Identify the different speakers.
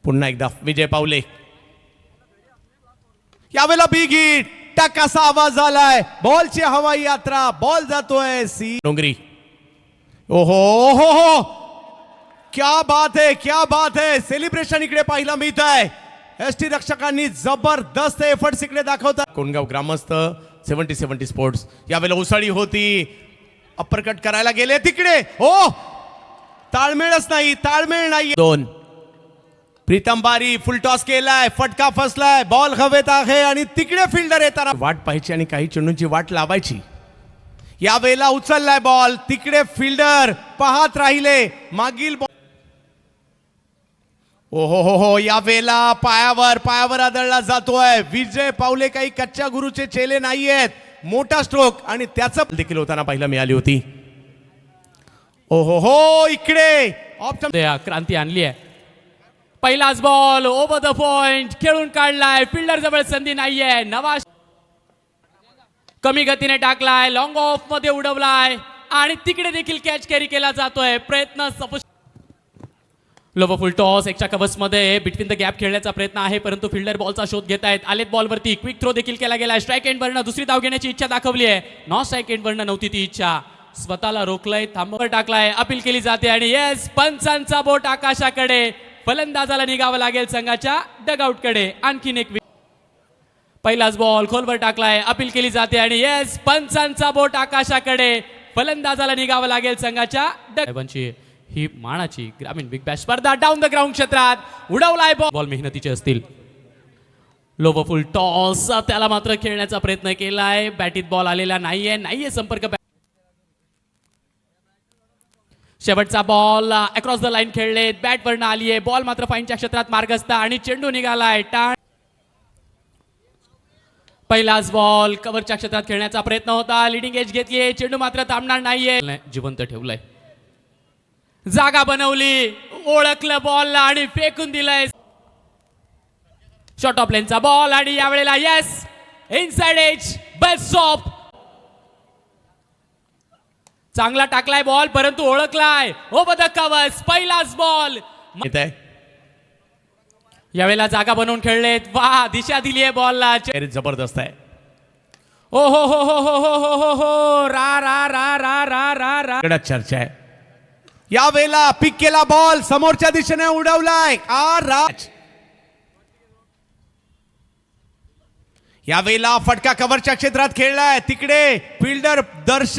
Speaker 1: पुन्हा एकदा विजय पावले. यावेळेला बिग हिट, टकासा आवाज झालाय. बॉलची हवाई यात्रा, बॉल जातोय सी डोंगरी. ओहो हो हो, क्या बात है, क्या बात है. सेलिब्रेशन इकडे पाहायला मिळत आहे. एसटी रक्षकांनी जबरदस्त एफर्ट्स इकडे दाखवतात. कोणगाव ग्रामस्थ 70-70 स्पोर्ट्स यावेळेला उसळी होती. अप्परकट करायला गेले तिकडे. हो, ताळमेळच नाही, ताळमेळ नाही. दोन प्रीतम बारी फुल टॉस केलाय, फटका फसलाय, बॉल हवेत आहे आणि तिकडे फिल्डर येताना वाट पाहायची आणि काही चेंडूंची वाट लावायची. यावेळेला उचललाय बॉल, तिकडे फिल्डर पाहत राहिले. मागील बॉल ओहो हो हो, यावेळेला पायावर आदळला जातोय. विजय पावले काही कच्च्या गुरुचे चेले नाहीयेत. मोठा स्ट्रोक आणि त्याचं देखील होताना पाहायला मिळाली होती. ओहो हो, इकडे ऑप्शन
Speaker 2: क्रांती आणली आहे. पहिलाच बॉल ओव्हर द पॉइंट खेळून काढलाय. फिल्डर जवळ संधी नाहीये. नवा कमी गतीने टाकलाय, लॉंग ऑफ मध्ये उडवलाय आणि तिकडे देखील कॅच कॅरी केला जातोय. प्रयत्न लोवर फुल टॉस एकच्या कव्हर्स मध्ये बिटवीन द गॅप खेळण्याचा प्रयत्न आहे, परंतु फिल्डर बॉलचा शोध घेत आहेत. आलेत बॉलवरती क्विक थ्रो देखील केला गेलाय. स्ट्राईक एंड वरनं दुसरी धाव घेण्याची इच्छा दाखवली आहे. नॉन स्ट्राईक एंड वरनं नव्हती ती इच्छा. स्वतःला रोखलंय, थांबवर टाकलाय, अपील केली जाते आणि येस, पंचांचा बोट आकाशाकडे. फलंदाजाला निघावं लागेल संघाच्या डगआउट कडे. आणखीन एक पहिलाच बॉल खोलवर टाकलाय, अपील केली जाते आणि येस, पंचांचा बोट आकाशाकडे. फलंदाजाला निघावं लागेल संघाच्या डगआउटची. ही मानाची ग्रामीण बिग बॅश स्पर्धा डाऊन द ग्राउंड क्षेत्रात उडवलाय बॉल मेहनतीचे असतील. लोवर फुल टॉस त्याला मात्र खेळण्याचा प्रयत्न केलाय. बॅटीत बॉल आलेला नाहीये संपर्क. शेवटचा बॉल अक्रॉस द लाईन खेळले, बॅट वरनं आली आहे. बॉल मात्र फाईनच्या क्षेत्रात मार्गस्थ आणि चेंडू निघालाय. पहिलाच बॉल कव्हरच्या क्षेत्रात खेळण्याचा प्रयत्न होता. लिडिंग एज घेतलीये, चेंडू मात्र थांबणार नाहीये. जिवंत ठेवलंय, जागा बनवली, ओळखलं बॉलला आणि फेकून दिलंय. शॉर्ट ऑफ लेनचा बॉल आणि यावेळेला yes, inside edge best stop. चांगला टाकलाय बॉल, परंतु ओळखलाय ओव्हर द कव्हर्स. पहिलाच बॉल. यावेळेला जागा बनवून खेळलेत. वा, दिशा दिली आहे बॉलला.
Speaker 1: जबरदस्त आहे.
Speaker 2: ओ हो हो हो हो हो हो हो हो, रा रा रा रा रा रा रा.
Speaker 1: चर्चा आहे. यावेळेला पिक केला बॉल, समोरच्या दिशेने उडवलाय. यावेळेला फटका कव्हरच्या क्षेत्रात खेळलाय. तिकडे फिल्डर दर्शन